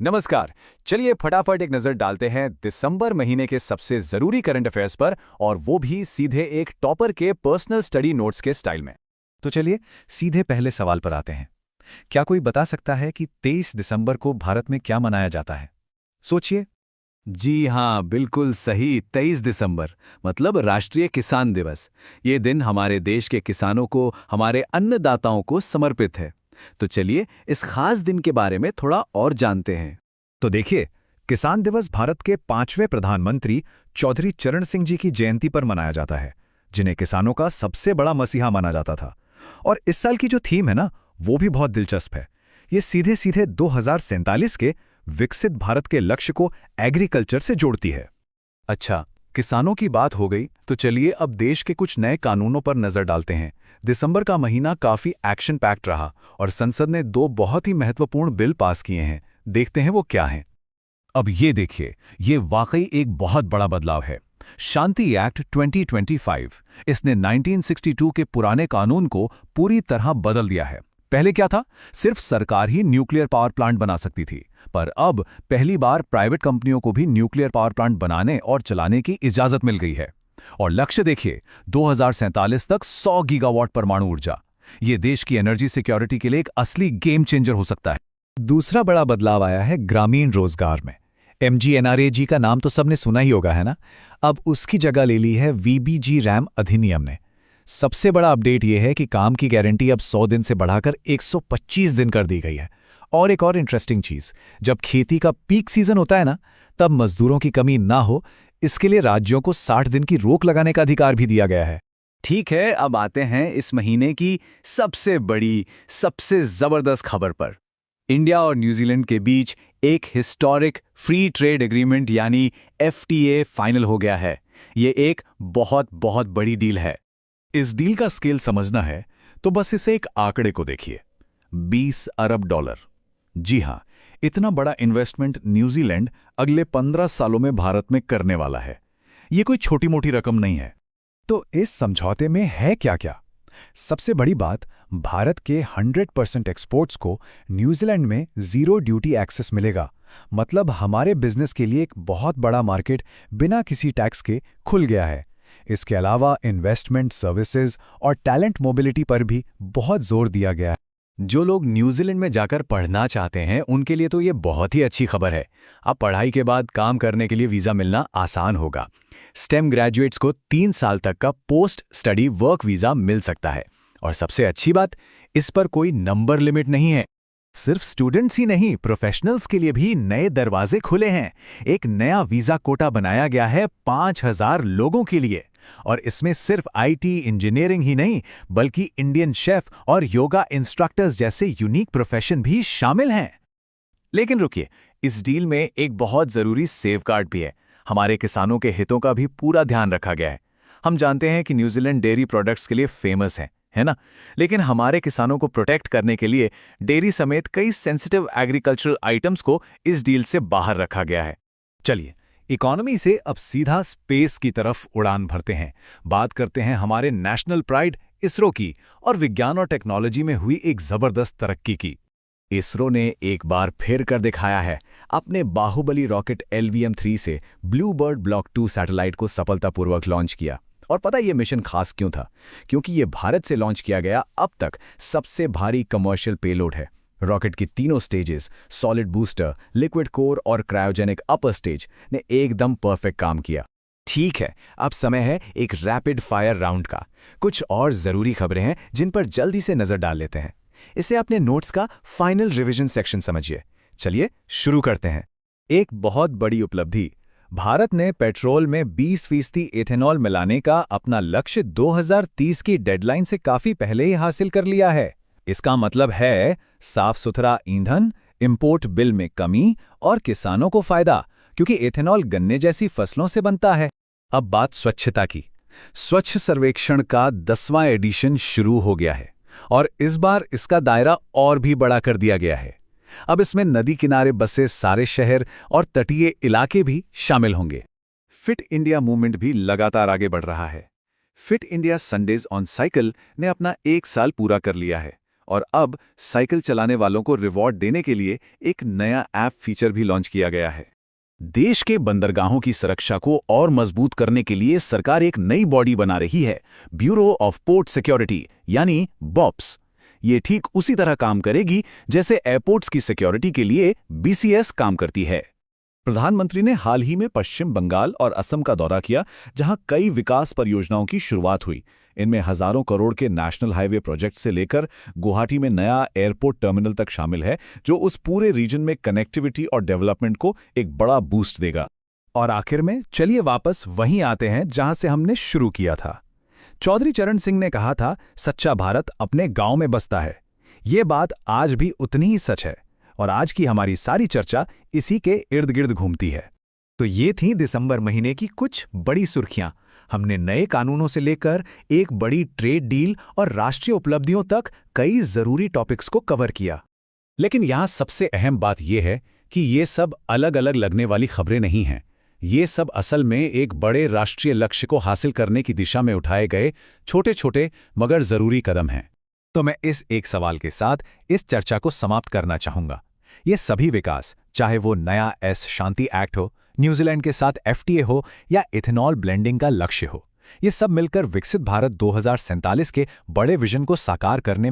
नमस्कार। चलिए फटाफट एक नजर डालते हैं दिसंबर महीने के सबसे जरूरी करंट अफेयर्स पर, और वो भी सीधे एक टॉपर के पर्सनल स्टडी नोट्स के स्टाइल में। तो चलिए सीधे पहले सवाल पर आते हैं। क्या कोई बता सकता है कि 23 दिसंबर को भारत में क्या मनाया जाता है? सोचिए। जी हाँ, बिल्कुल सही। 23 दिसंबर मतलब राष्ट्रीय किसान दिवस। ये दिन हमारे देश के किसानों को, हमारे अन्नदाताओं को समर्पित है। तो चलिए इस खास दिन के बारे में थोड़ा और जानते हैं। तो देखिए, किसान दिवस भारत के 5वें प्रधानमंत्री चौधरी चरण सिंह जी की जयंती पर मनाया जाता है, जिन्हें किसानों का सबसे बड़ा मसीहा माना जाता था। और इस साल की जो थीम है ना, वो भी बहुत दिलचस्प है। ये सीधे सीधे 2047 के विकसित भारत के लक्ष्य को एग्रीकल्चर से जोड़ती है। अच्छा, किसानों की बात हो गई, तो चलिए अब देश के कुछ नए कानूनों पर नजर डालते हैं। दिसंबर का महीना काफी एक्शन पैक्ड रहा और संसद ने 2 बहुत ही महत्वपूर्ण बिल पास किए हैं। देखते हैं वो क्या हैं। अब ये देखिए, ये वाकई एक बहुत बड़ा बदलाव है। शांति एक्ट 2025, इसने 1962 के पुराने कानून को पूरी तरह बदल दिया है। पहले क्या था? सिर्फ सरकार ही न्यूक्लियर पावर प्लांट बना सकती थी, पर अब पहली बार प्राइवेट कंपनियों को भी न्यूक्लियर पावर प्लांट बनाने और चलाने की इजाजत मिल गई है। और लक्ष्य देखिए, 2047 तक 100 गीगावाट परमाणु ऊर्जा। ये देश की एनर्जी सिक्योरिटी के लिए एक असली गेम चेंजर हो सकता है। दूसरा बड़ा बदलाव आया है ग्रामीण रोजगार में। MGNRAG का नाम तो सबने सुना ही होगा, है ना? अब उसकी जगह ले ली है VBG RAM अधिनियम ने। सबसे बड़ा अपडेट यह है कि काम की गारंटी अब 100 दिन से बढ़ाकर 125 दिन कर दी गई है। और एक और इंटरेस्टिंग चीज, जब खेती का पीक सीजन होता है ना, तब मजदूरों की कमी ना हो, इसके लिए राज्यों को 60 दिन की रोक लगाने का अधिकार भी दिया गया है। ठीक है, अब आते हैं इस महीने की सबसे बड़ी, सबसे जबरदस्त खबर पर। इंडिया और न्यूजीलैंड के बीच एक हिस्टोरिक फ्री ट्रेड एग्रीमेंट यानी FTA फाइनल हो गया है। ये एक बहुत बहुत बड़ी डील है। इस डील का स्केल समझना है तो बस इसे एक आंकड़े को देखिए, $20 अरब। जी हां, इतना बड़ा इन्वेस्टमेंट न्यूजीलैंड अगले 15 सालों में भारत में करने वाला है। ये कोई छोटी मोटी रकम नहीं है। तो इस समझौते में है क्या क्या? सबसे बड़ी बात, भारत के 100% एक्सपोर्ट्स को न्यूजीलैंड में जीरो ड्यूटी एक्सेस मिलेगा। मतलब हमारे बिजनेस के लिए एक बहुत बड़ा मार्केट बिना किसी टैक्स के खुल गया है। इसके अलावा इन्वेस्टमेंट, सर्विसेज और टैलेंट मोबिलिटी पर भी बहुत जोर दिया गया है। जो लोग न्यूजीलैंड में जाकर पढ़ना चाहते हैं, उनके लिए तो ये बहुत ही अच्छी खबर है। अब पढ़ाई के बाद काम करने के लिए वीज़ा मिलना आसान होगा। स्टेम ग्रेजुएट्स को 3 साल तक का पोस्ट स्टडी वर्क वीज़ा मिल सकता है। और सबसे अच्छी बात, इस पर कोई नंबर लिमिट नहीं है। सिर्फ स्टूडेंट्स ही नहीं, प्रोफेशनल्स के लिए भी नए दरवाजे खुले हैं। एक नया वीज़ा कोटा बनाया गया है 5000 लोगों के लिए। और इसमें सिर्फ IT इंजीनियरिंग ही नहीं, बल्कि इंडियन शेफ और योगा इंस्ट्रक्टर्स जैसे यूनिक प्रोफेशन भी शामिल हैं। लेकिन रुकिए, इस डील में एक बहुत ज़रूरी सेफगार्ड भी है। हमारे किसानों के हितों का भी पूरा ध्यान रखा गया है। हम जानते हैं कि न्यूजीलैंड डेयरी प्रोडक्ट्स के लिए फेमस है ना? लेकिन हमारे किसानों को प्रोटेक्ट करने के लिए डेयरी समेत कई सेंसिटिव एग्रीकल्चरल आइटम्स को इस डील से बाहर रखा गया है। चलिए, इकोनॉमी से अब सीधा स्पेस की तरफ उड़ान भरते हैं। बात करते हैं हमारे नेशनल प्राइड इसरो की, और विज्ञान और टेक्नोलॉजी में हुई एक जबरदस्त तरक्की की। इसरो ने एक बार फिर कर दिखाया है। अपने बाहुबली रॉकेट LVM-3 से ब्लू बर्ड ब्लॉक 2 सैटेलाइट को सफलतापूर्वक लॉन्च किया। और पता ये मिशन खास क्यों था? क्योंकि ये भारत से लॉन्च किया गया अब तक सबसे भारी कमर्शियल पेलोड है। रॉकेट की तीनों stages, solid booster, liquid core और क्रायोजेनिक अपर स्टेज ने एकदम परफेक्ट काम किया। ठीक है, अब समय है एक रैपिड फायर राउंड का। कुछ और जरूरी खबरें हैं जिन पर जल्दी से नजर डाल लेते हैं। इसे अपने नोट्स का फाइनल रिवीजन सेक्शन समझिए। चलिए शुरू करते हैं। एक बहुत बड़ी उपलब्धि, भारत ने पेट्रोल में 20% एथेनॉल मिलाने का अपना लक्ष्य 2030 की डेडलाइन से काफी पहले ही हासिल कर लिया है। इसका मतलब है साफ सुथरा ईंधन, इंपोर्ट बिल में कमी और किसानों को फायदा, क्योंकि एथेनॉल गन्ने जैसी फसलों से बनता है। अब बात स्वच्छता की। स्वच्छ सर्वेक्षण का 10वां एडिशन शुरू हो गया है और इस बार इसका दायरा और भी बड़ा कर दिया गया है। अब इसमें नदी किनारे बसे सारे शहर और तटीय इलाके भी शामिल होंगे। फिट इंडिया मूवमेंट भी लगातार आगे बढ़ रहा है। Fit India Sundays on cycle ने अपना 1 साल पूरा कर लिया है और अब साइकिल चलाने वालों को रिवॉर्ड देने के लिए एक नया ऐप फीचर भी लॉन्च किया गया है। देश के बंदरगाहों की सुरक्षा को और मजबूत करने के लिए सरकार एक नई बॉडी बना रही है, ब्यूरो ऑफ पोर्ट सिक्योरिटी यानी बॉप्स। ये ठीक उसी तरह काम करेगी जैसे एयरपोर्ट्स की सिक्योरिटी के लिए BCS काम करती है। प्रधानमंत्री ने हाल ही में पश्चिम बंगाल और असम का दौरा किया, जहां कई विकास परियोजनाओं की शुरुआत हुई। इनमें हजारों करोड़ के नेशनल हाईवे प्रोजेक्ट से लेकर गुवाहाटी में नया एयरपोर्ट टर्मिनल तक शामिल है, जो उस पूरे रीजन में कनेक्टिविटी और डेवलपमेंट को एक बड़ा बूस्ट देगा। और आखिर में चलिए वापस वहीं आते हैं जहां से हमने शुरू किया था। चौधरी चरण सिंह ने कहा था, सच्चा भारत अपने गांव में बसता है। ये बात आज भी उतनी ही सच है और आज की हमारी सारी चर्चा इसी के इर्द गिर्द घूमती है। तो ये थी दिसंबर महीने की कुछ बड़ी सुर्खियां। हमने नए कानूनों से लेकर एक बड़ी ट्रेड डील और राष्ट्रीय उपलब्धियों तक कई जरूरी टॉपिक्स को कवर किया। लेकिन यहां सबसे अहम बात यह है कि ये सब अलग अलग लगने वाली खबरें नहीं हैं। ये सब असल में एक बड़े राष्ट्रीय लक्ष्य को हासिल करने की दिशा में उठाए गए छोटे छोटे मगर जरूरी कदम हैं। तो मैं इस एक सवाल के साथ इस चर्चा को समाप्त करना चाहूंगा। ये सभी विकास, चाहे वो नया शांति एक्ट हो, न्यूजीलैंड के साथ FTA हो या इथेनॉल ब्लेंडिंग का लक्ष्य हो, ये सब मिलकर विकसित भारत 2047 के बड़े विजन को साकार करने में